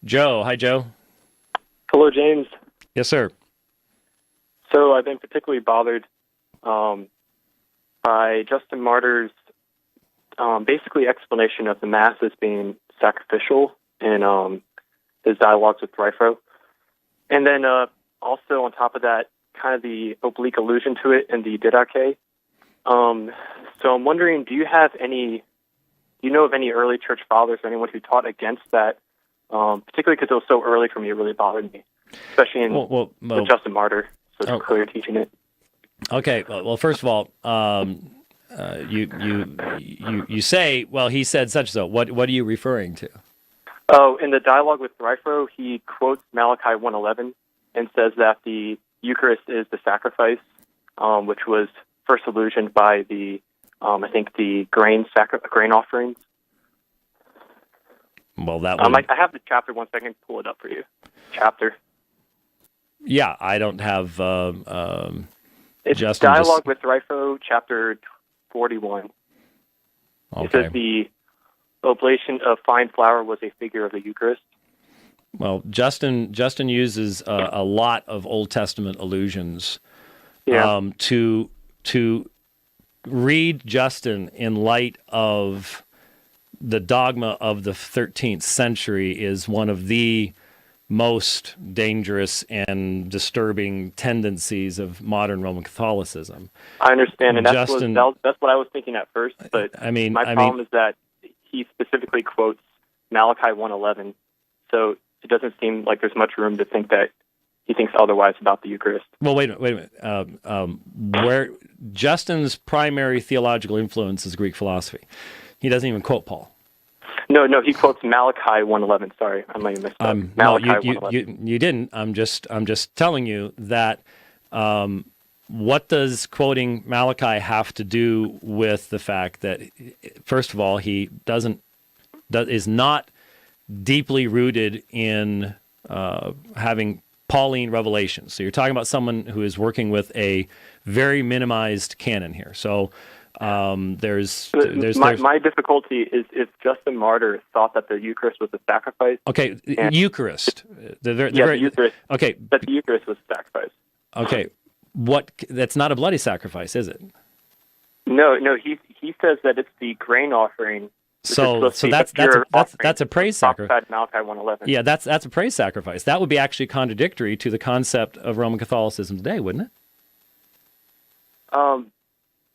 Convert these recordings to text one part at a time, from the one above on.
Joe. Hi, Joe. Hello, James. Yes, sir. So I've been particularly bothered um, by Justin Martyr's basically explanation of the Mass as being sacrificial in his dialogues with Dryfro. And then also on top of that, kind of the oblique allusion to it in the Didache. So I'm wondering, do you know of any early church fathers or anyone who taught against that, particularly because it was so early for me, it really bothered me, especially with Justin Martyr, so it's clear teaching it. Okay. Well, first of all, you say, well, he said such and so. What are you referring to? Oh, in the dialogue with Dryfro, he quotes Malachi 1:11 and says that the Eucharist is the sacrifice, which was first allusioned by I think the grain offerings. Well, that I have the chapter. One second, pull it up for you. Chapter. Yeah, I don't have. It's Justin dialogue with Dryfro, chapter 41. Okay. It says the oblation of fine flour was a figure of the Eucharist. Well, Justin uses a lot of Old Testament allusions. Yeah. To read Justin in light of the dogma of the 13th century is one of the most dangerous and disturbing tendencies of modern Roman Catholicism. I understand, and that's what I was thinking at first. But my problem is that he specifically quotes Malachi 1:11, so it doesn't seem like there's much room to think that he thinks otherwise about the Eucharist. Well, wait a minute. Where Justin's primary theological influence is Greek philosophy. He doesn't even quote Paul. No, he quotes Malachi 1:11. Sorry, I might have missed that. Malachi 1:11. You didn't. I'm just telling you that. What does quoting Malachi have to do with the fact that, first of all, he is not deeply rooted in having Pauline revelations. So you're talking about someone who is working with a very minimized canon here. So there's my difficulty is if Justin Martyr thought that the Eucharist was a sacrifice. Okay, Eucharist. The Eucharist. Okay, that the Eucharist was a sacrifice. Okay, that's not a bloody sacrifice, is it? No. He says that it's the grain offering. So that's a praise sacrifice. Malachi 1:11. Yeah, that's a praise sacrifice. That would be actually contradictory to the concept of Roman Catholicism today, wouldn't it?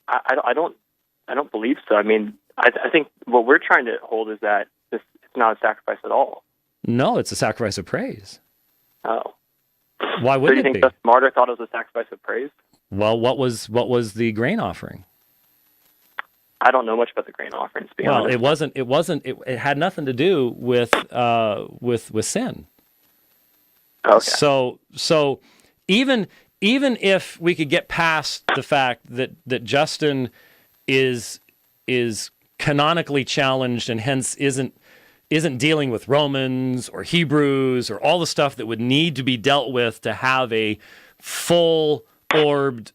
I don't believe so. I mean, I think what we're trying to hold is that it's not a sacrifice at all. No, it's a sacrifice of praise. Oh. Why wouldn't it be? Do you think Justin Martyr thought it was a sacrifice of praise? Well, what was the grain offering? I don't know much about the grain offering, to be honest. It had nothing to do with sin. Okay. So even if we could get past the fact that Justin is canonically challenged and hence isn't dealing with Romans or Hebrews or all the stuff that would need to be dealt with to have a full-orbed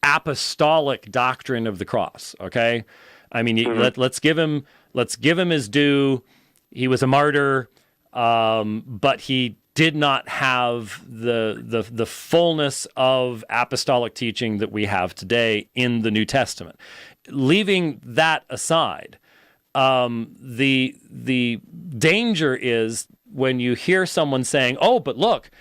apostolic doctrine of the cross. Okay, I mean, let's give him his due. He was a martyr, but he did not have the fullness of apostolic teaching that we have today in the New Testament. Leaving that aside, the danger is when you hear someone saying, "Oh, but look,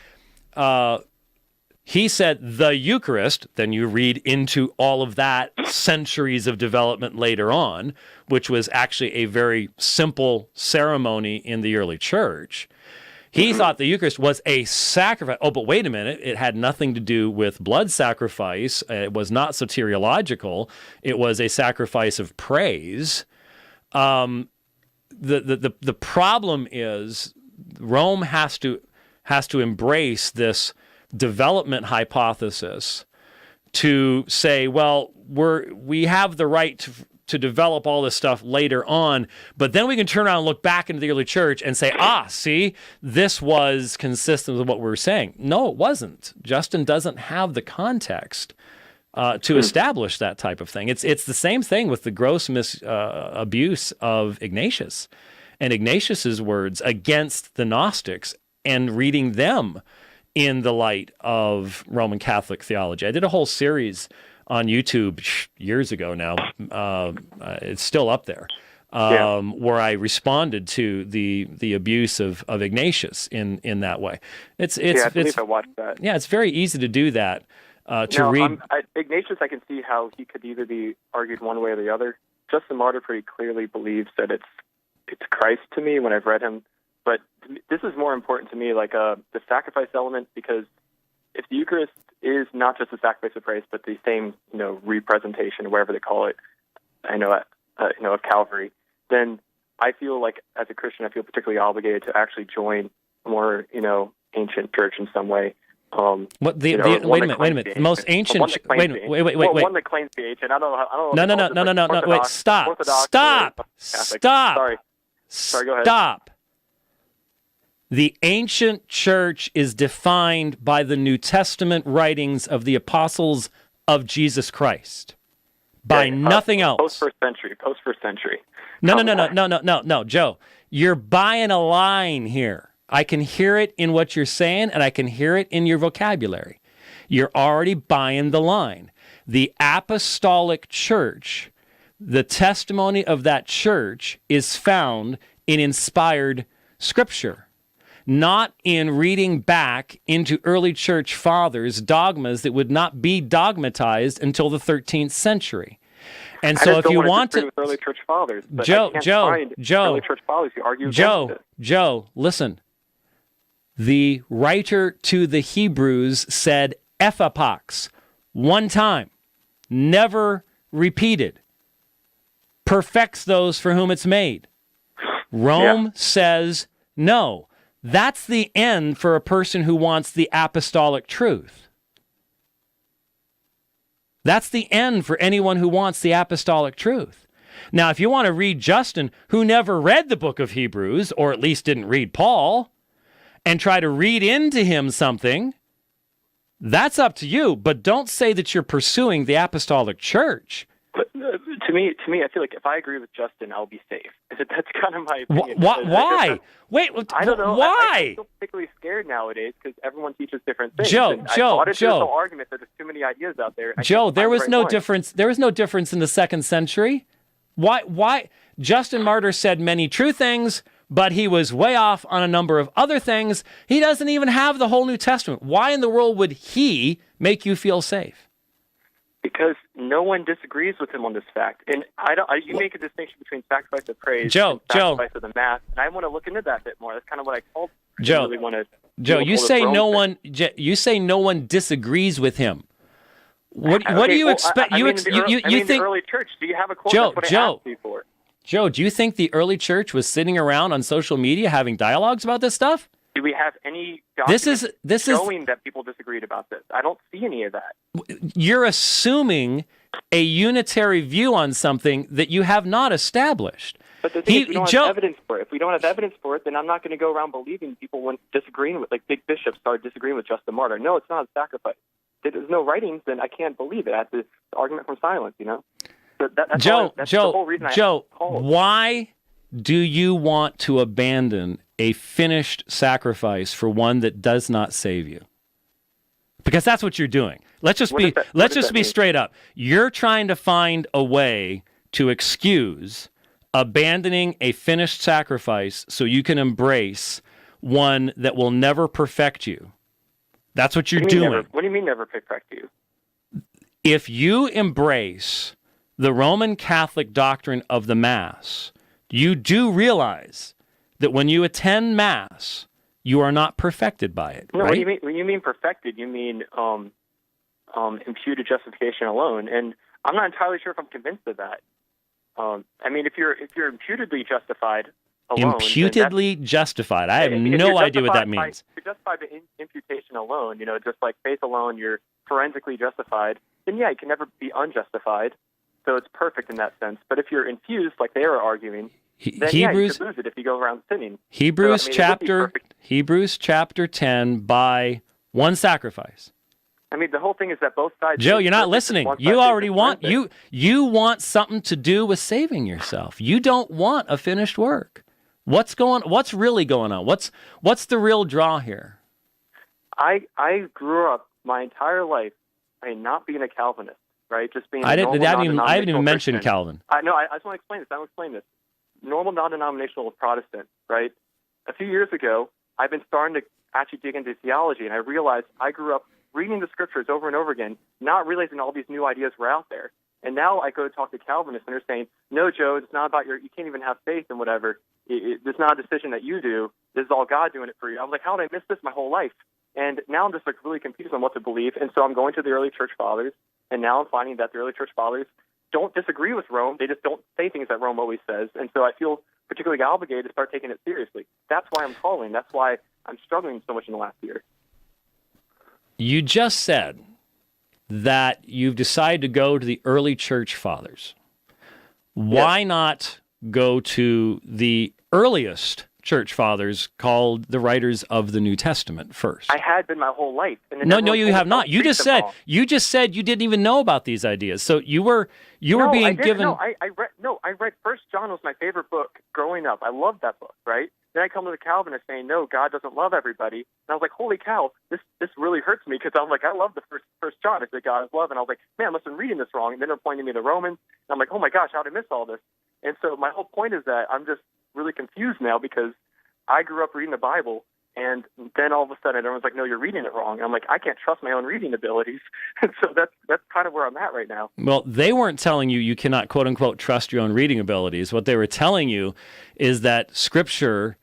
he said the Eucharist," then you read into all of that centuries of development later on, which was actually a very simple ceremony in the early church. He thought the Eucharist was a sacrifice. Oh, but wait a minute. It had nothing to do with blood sacrifice. It was not soteriological. It was a sacrifice of praise. The problem is Rome has to embrace this development hypothesis to say, well, we have the right to develop all this stuff later on, but then we can turn around and look back into the early church and say, see, this was consistent with what we were saying. No, it wasn't. Justin doesn't have the context to establish that type of thing. It's the same thing with the gross abuse of Ignatius. and Ignatius's words against the Gnostics and reading them in the light of Roman Catholic theology. I did a whole series on YouTube years ago now. It's still up there. Where I responded to the abuse of Ignatius in that way. I believe I watched that. Yeah, it's very easy to do that. Read Ignatius, I can see how he could either be argued one way or the other. Justin Martyr pretty clearly believes that it's Christ to me when I've read him. But this is more important to me, like the sacrifice element, because if the Eucharist is not just a sacrifice of Christ, but the same representation, or whatever they call it, of Calvary, then I feel like as a Christian, I feel particularly obligated to actually join a more ancient church in some way. Wait a minute. The most ancient. Wait. One that claims to be ancient. I don't know. No. Wait. Stop. Sorry. Go ahead. Stop. The ancient church is defined by the New Testament writings of the apostles of Jesus Christ. By nothing else. Post first century. No, Joe. You're buying a line here. I can hear it in what you're saying, and I can hear it in your vocabulary. You're already buying the line. The apostolic church, the testimony of that church is found in inspired scripture, not in reading back into early church fathers' dogmas that would not be dogmatized until the 13th century. And so if you want to, with early church fathers, but Joe, early church fathers who argue against it. Joe, listen. The writer to the Hebrews said ephapox, one time, never repeated, perfects those for whom it's made. Rome says no. That's the end for a person who wants the apostolic truth. That's the end for anyone who wants the apostolic truth. Now, if you want to read Justin, who never read the book of Hebrews, or at least didn't read Paul, and try to read into him something, that's up to you. But don't say that you're pursuing the apostolic church. But to me, I feel like if I agree with Justin, I'll be safe. That's kind of my opinion. Why? Wait, I don't know. Why? I feel particularly scared nowadays because everyone teaches different things. Joe. There's no argument that there's too many ideas out there. Joe, there was no difference. There was no difference in the second century. Why? Justin Martyr said many true things, but he was way off on a number of other things. He doesn't even have the whole New Testament. Why in the world would he make you feel safe? Because no one disagrees with him on this fact. And you make a distinction between sacrifice of praise and sacrifice of the Mass, and I want to look into that a bit more. That's kind of what I called. Joe, you say no one disagrees with him. What do you expect? You think the early church? Do you have a quote? Joe, do you think the early church was sitting around on social media having dialogues about this stuff? Do we have any documents showing that people disagreed about this? I don't see any of that. You're assuming a unitary view on something that you have not established. But the thing is, we don't have evidence for it. If we don't have evidence for it, then I'm not going to go around believing people when disagreeing with, like big bishops started disagreeing with Justin Martyr. No, it's not a sacrifice. If there's no writings, then I can't believe it. That's the argument from silence, So that's the whole reason why do you want to abandon a finished sacrifice for one that does not save you? Because that's what you're doing. Let's just be straight up. You're trying to find a way to excuse abandoning a finished sacrifice so you can embrace one that will never perfect you. That's what you're doing. What do you mean never perfect you? If you embrace the Roman Catholic doctrine of the Mass, you do realize that when you attend Mass, you are not perfected by it. No, right? When you mean perfected, you mean imputed justification alone, and I'm not entirely sure if I'm convinced of that. If you're imputedly justified alone, imputedly justified. I have no idea what that means. If you're justified by imputation alone, just like faith alone, you're forensically justified. Then you can never be unjustified. So it's perfect in that sense. But if you're infused, like they are arguing, then you could lose it if you go around sinning. Hebrews chapter 10 by one sacrifice. The whole thing is that both sides. Joe, you're not listening. You already want you want something to do with saving yourself. You don't want a finished work. What's really going on? What's the real draw here? I grew up my entire life not being a Calvinist, right? Just being I haven't even mentioned Christian. Calvin. I just want to explain this. I want to explain this. Normal non-denominational Protestant, right? A few years ago, I've been starting to actually dig into theology, and I realized I grew up reading the scriptures over and over again, not realizing all these new ideas were out there. And now I go to talk to Calvinists, and they're saying, no, Joe, it's not about you can't even have faith and whatever. It's not a decision that you do. This is all God doing it for you. I was like, how did I miss this my whole life? And now I'm just like really confused on what to believe. And so I'm going to the early church fathers, and now I'm finding that the early church fathers don't disagree with Rome. They just don't say things that Rome always says. And so I feel particularly obligated to start taking it seriously. That's why I'm calling. That's why I'm struggling so much in the last year. You just said that you've decided to go to the early church fathers. Why not go to the earliest church fathers called the writers of the New Testament first? I had been my whole life. And no, you have not. You just said you didn't even know about these ideas. So you were being given. No, I read First John was my favorite book growing up. I loved that book, right? Then I come to the Calvinists saying, no, God doesn't love everybody. And I was like, holy cow, this really hurts me, because I'm like, I love the First John. I said God is love, and I was like, man, I must have been reading this wrong. And then they're pointing me to Romans, and I'm like, oh my gosh, how did I miss all this? And so my whole point is that I'm just really confused now, because I grew up reading the Bible, and then all of a sudden everyone's like, no, you're reading it wrong. And I'm like, I can't trust my own reading abilities. And so that's kind of where I'm at right now. Well, they weren't telling you cannot, quote unquote, trust your own reading abilities. What they were telling you is that Scripture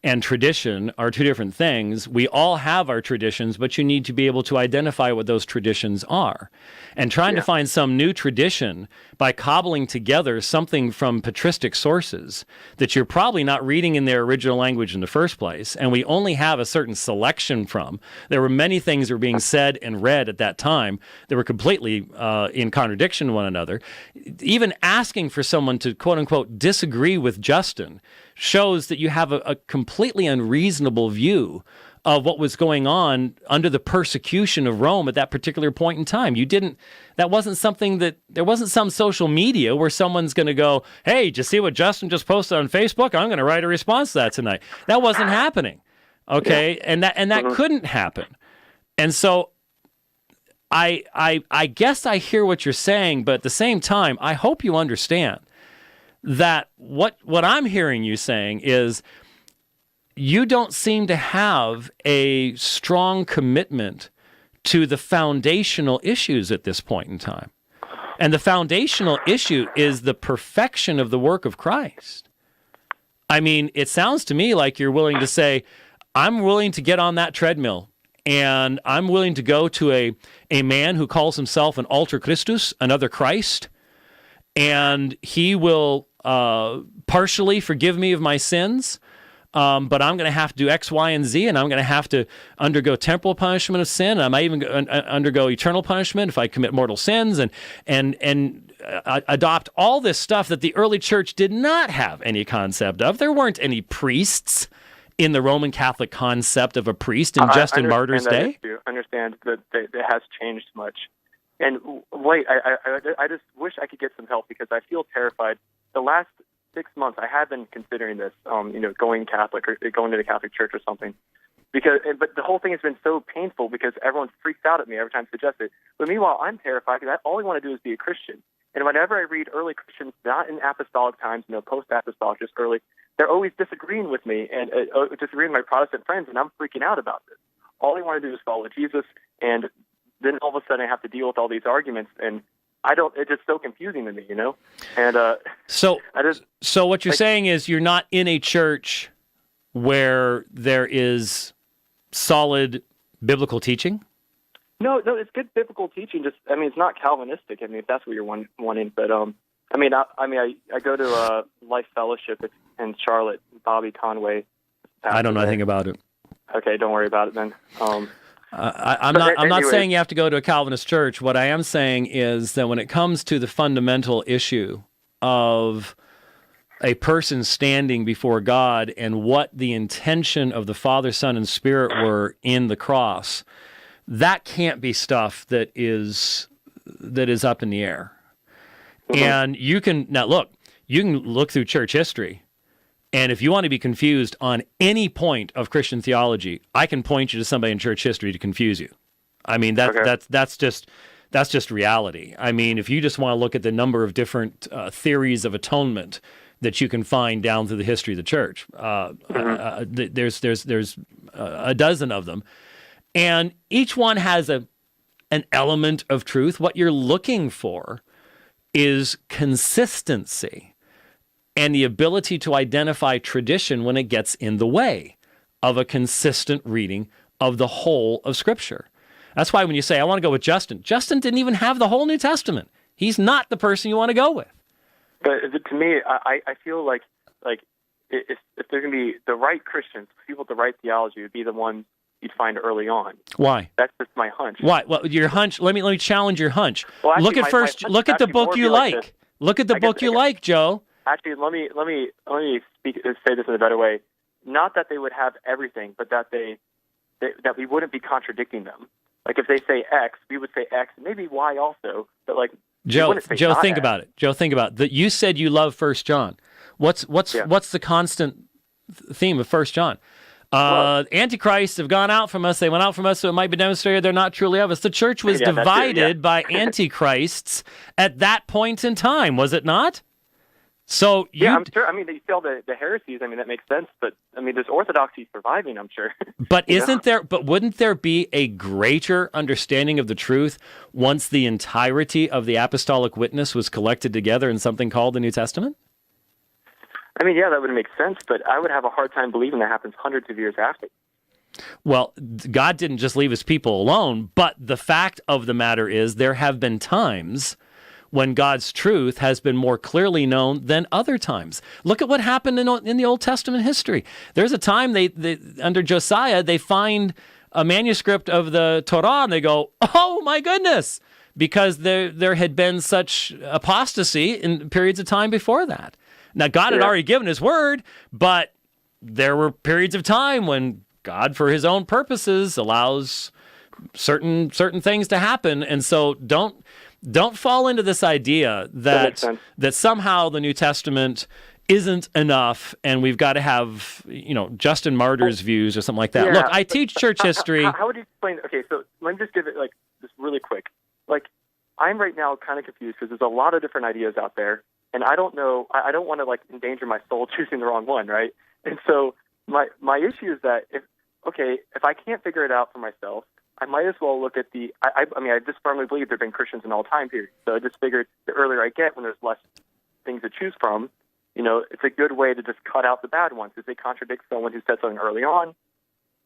and tradition are two different things. We all have our traditions, but you need to be able to identify what those traditions are. And trying to find some new tradition by cobbling together something from patristic sources that you're probably not reading in their original language in the first place, and we only have a certain selection from. There were many things that were being said and read at that time that were completely in contradiction to one another. Even asking for someone to, quote unquote, disagree with Justin shows that you have a completely unreasonable view of what was going on under the persecution of Rome at that particular point in time. There wasn't some social media where someone's going to go, hey, did you see what Justin just posted on Facebook? I'm going to write a response to that tonight. That wasn't happening. Okay. And that couldn't happen. And so I guess I hear what you're saying, but at the same time, I hope you understand that what I'm hearing you saying is you don't seem to have a strong commitment to the foundational issues at this point in time. And the foundational issue is the perfection of the work of Christ. I mean, it sounds to me like you're willing to say, I'm willing to get on that treadmill, and I'm willing to go to a man who calls himself an alter Christus, another Christ, and he will partially forgive me of my sins, but I'm going to have to do X, Y, and Z, and I'm going to have to undergo temporal punishment of sin, and I might even undergo eternal punishment if I commit mortal sins, and adopt all this stuff that the early church did not have any concept of. There weren't any priests in the Roman Catholic concept of a priest in Justin Martyr's day. I understand that it has changed much. And wait, I just wish I could get some help, because I feel terrified. The last 6 months, I have been considering this, going Catholic or going to the Catholic Church or something. But the whole thing has been so painful because everyone freaks out at me every time I suggest it. But meanwhile, I'm terrified because all I want to do is be a Christian. And whenever I read early Christians, not in apostolic times, post-apostolic, just early, they're always disagreeing with me and disagreeing with my Protestant friends, and I'm freaking out about this. All I want to do is follow Jesus, and then all of a sudden I have to deal with all these arguments, and it's just so confusing to me, And so what you're saying is you're not in a church where there is solid biblical teaching? No, it's good biblical teaching. It's not Calvinistic. If that's what you're wanting, but I go to Life Fellowship in Charlotte. Bobby Conway. I don't know anything about it. Okay, don't worry about it then. I'm not saying you have to go to a Calvinist church. What I am saying is that when it comes to the fundamental issue of a person standing before God and what the intention of the Father, Son, and Spirit were in the cross, that can't be stuff that is up in the air. Mm-hmm. And you can look through church history, And if you want to be confused on any point of Christian theology, I can point you to somebody in church history to confuse you. I mean, that's just reality. I mean, if you just want to look at the number of different theories of atonement that you can find down through the history of the church, there's a dozen of them, and each one has an element of truth. What you're looking for is consistency and the ability to identify tradition when it gets in the way of a consistent reading of the whole of Scripture. That's why when you say, I want to go with Justin didn't even have the whole New Testament. He's not the person you want to go with. But to me, I feel like if there's going to be the right Christians, people with the right theology, would be the ones you'd find early on. Why? That's just my hunch. Why? Well, your hunch. Let me challenge your hunch. Well, actually, look at the book you like. Look at the book you like, Joe. Actually, let me say this in a better way. Not that they would have everything, but that that we wouldn't be contradicting them. Like if they say X, we would say X, maybe Y also. But like Joe, think about it. Joe, think about it. You said you love 1 John. What's the constant theme of 1 John? Antichrists have gone out from us. They went out from us, so it might be demonstrated they're not truly of us. The church was divided by antichrists at that point in time, was it not? So I'm sure. I mean, you see all the heresies. I mean, that makes sense. But I mean, there's orthodoxy surviving, I'm sure. But But wouldn't there be a greater understanding of the truth once the entirety of the apostolic witness was collected together in something called the New Testament? I mean, yeah, that would make sense. But I would have a hard time believing that happens hundreds of years after. Well, God didn't just leave his people alone. But the fact of the matter is, there have been times when God's truth has been more clearly known than other times. Look at what happened in the Old Testament history. There's a time they under Josiah, they find a manuscript of the Torah and they go, oh my goodness, because there had been such apostasy in periods of time before that. Now, God had already given his word, but there were periods of time when God, for his own purposes, allows certain things to happen. And so don't fall into this idea that somehow the New Testament isn't enough and we've got to have, Justin Martyr's views or something like that. Yeah, look, I teach church history. How would you explain? Okay, so let me just give it just really quick. I'm right now kind of confused because there's a lot of different ideas out there, and I don't know. I don't want to endanger my soul choosing the wrong one, right? And so my issue is that if I can't figure it out for myself, I might as well look at I just firmly believe there have been Christians in all time periods. So I just figured the earlier I get, when there's less things to choose from, it's a good way to just cut out the bad ones because they contradict someone who said something early on.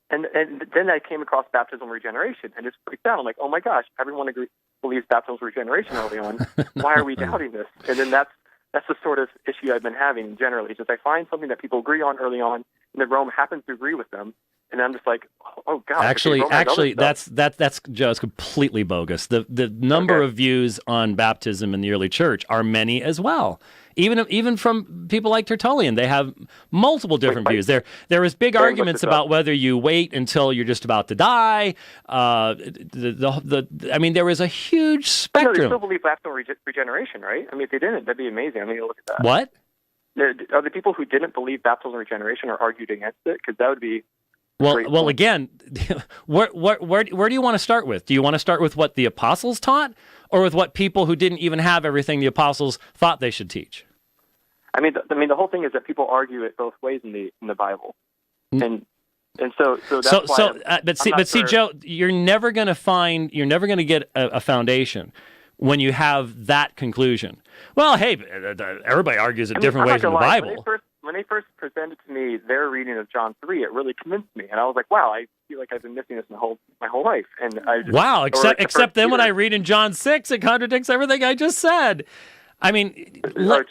And then I came across baptismal regeneration and just freaked out. I'm like, oh my gosh, everyone believes baptismal regeneration early on. Why are we doubting this? And then that's the sort of issue I've been having generally. Just I find something that people agree on early on, and then Rome happens to agree with them. And I'm just like, oh God. Actually, that's just completely bogus. The number of views on baptism in the early church are many as well. Even from people like Tertullian, they have multiple different views. There was big arguments about whether you wait until you're just about to die. There was a huge spectrum. No, they still believe baptismal regeneration, right? I mean, if they didn't, that'd be amazing. I mean, look at that. What? Are the people who didn't believe baptismal regeneration or argued against it? Because that would be. Well, again, where do you want to start with? Do you want to start with what the apostles taught, or with what people who didn't even have everything the apostles thought they should teach? I mean, the whole thing is that people argue it both ways in the Bible, and so that's why. But see, Joe, you're never going to get a foundation when you have that conclusion. Well, hey, everybody argues it different ways in the Bible. When they first presented to me their reading of John 3, it really convinced me, and I was like, "Wow, I feel like I've been missing this my whole life." And except then when I read in John 6, it contradicts everything I just said. I mean, but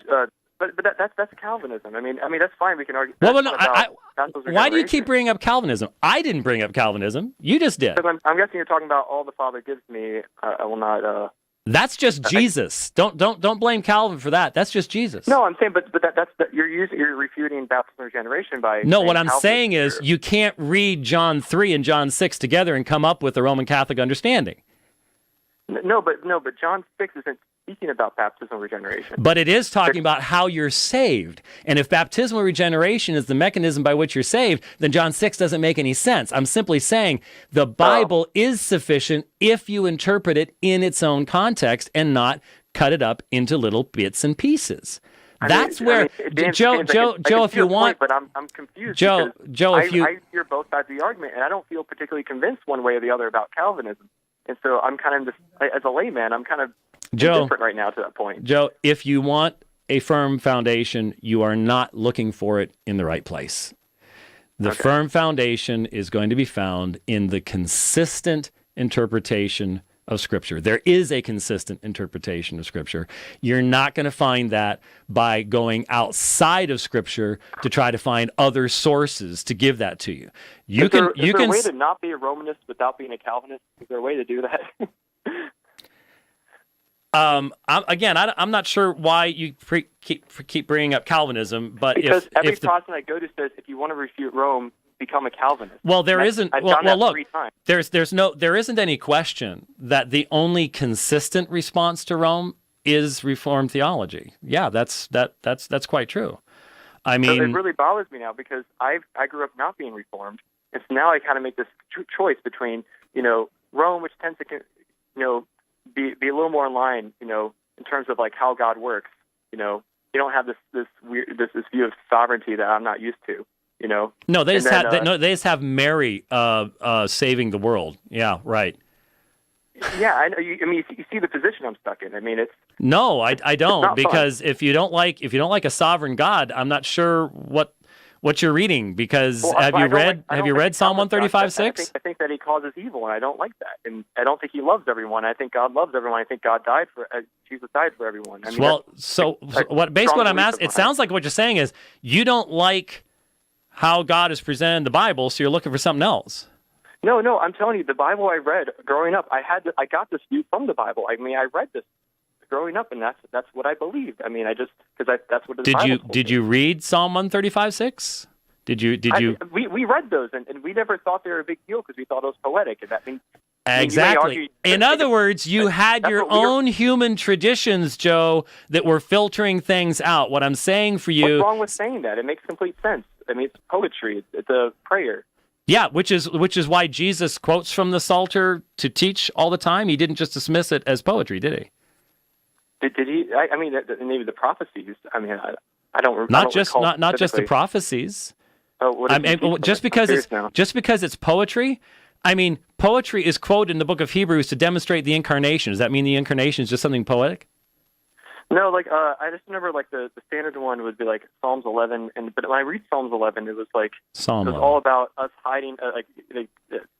that's Calvinism. I mean that's fine. We can argue. Why do you keep bringing up Calvinism? I didn't bring up Calvinism. You just did. Because I'm guessing you're talking about all the Father gives me. I will not. That's just Jesus. Don't blame Calvin for that. That's just Jesus. No, I'm saying, but you're refuting baptismal regeneration by. No, what I'm saying is you can't read John 3 and John 6 together and come up with the Roman Catholic understanding. No, but John 6 isn't speaking about baptismal regeneration. But it is talking about how you're saved. And if baptismal regeneration is the mechanism by which you're saved, then John 6 doesn't make any sense. I'm simply saying the Bible is sufficient if you interpret it in its own context and not cut it up into little bits and pieces. That's where Joe, if you want, but I'm confused. Joe, if you, I hear both sides of the argument, and I don't feel particularly convinced one way or the other about Calvinism, and so I'm kind of as a layman, I'm kind of indifferent right now to that point. Joe, if you want a firm foundation, you are not looking for it in the right place. The firm foundation is going to be found in the consistent interpretation of Scripture. There is a consistent interpretation of Scripture. You're not going to find that by going outside of Scripture to try to find other sources to give that to you. Is there a way to not be a Romanist without being a Calvinist? Is there a way to do that? I'm not sure why you keep bringing up Calvinism, but because every Protestant I go to says if you want to refute Rome, become a Calvinist. Well, there isn't. Well, look, there isn't any question that the only consistent response to Rome is Reformed theology. Yeah, that's quite true. I mean, so it really bothers me now because I grew up not being Reformed, and so now I kind of make this choice between Rome, which tends to be a little more in line, in terms of like how God works. You don't have this view of sovereignty that I'm not used to. No, they just have Mary saving the world. Yeah, right. Yeah, I know. You see the position I'm stuck in. I mean, it's no, I don't, because fun. if you don't like a sovereign God, I'm not sure what you're reading. Because have you read Psalm 135:6? I think that he causes evil, and I don't like that. And I don't think he loves everyone. I think God loves everyone. I think Jesus died for everyone. I mean, what I'm asking, it sounds like what you're saying is you don't like how God is presented in the Bible, so you're looking for something else. No, I'm telling you, the Bible I read growing up, I got this view from the Bible. I mean, I read this growing up, and that's what I believed. I mean, that's what the Bible told me. Did you read Psalm 135:6? Did you? We read those, and we never thought they were a big deal because we thought it was poetic, and that means. Exactly. In other words, you had your own human traditions, Joe, that were filtering things out. What I'm saying for you... What's wrong with saying that? It makes complete sense. I mean, it's poetry. It's a prayer. Yeah, which is why Jesus quotes from the Psalter to teach all the time. He didn't just dismiss it as poetry, did he? Did he? I mean, maybe the prophecies. I mean, I don't. Not just the prophecies. Oh, just because it's poetry. I mean, poetry is quoted in the book of Hebrews to demonstrate the incarnation. Does that mean the incarnation is just something poetic? No, I just remember the standard one would be like Psalms 11, but when I read Psalms 11, it was like it was all about us hiding,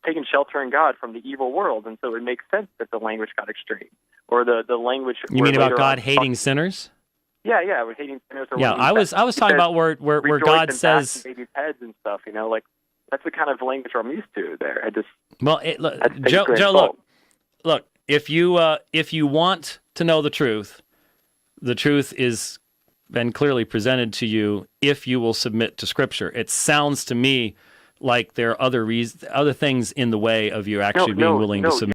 taking shelter in God from the evil world, and so it makes sense that the language got extreme, or the language. You mean about God hating sinners? Yeah, we're hating sinners. Yeah, I was talking about where God says babies' heads and stuff. That's the kind of language I'm used to there. Joe, look. If you want to know the truth is been clearly presented to you if you will submit to Scripture. It sounds to me like there are other things in the way of you actually being willing to submit.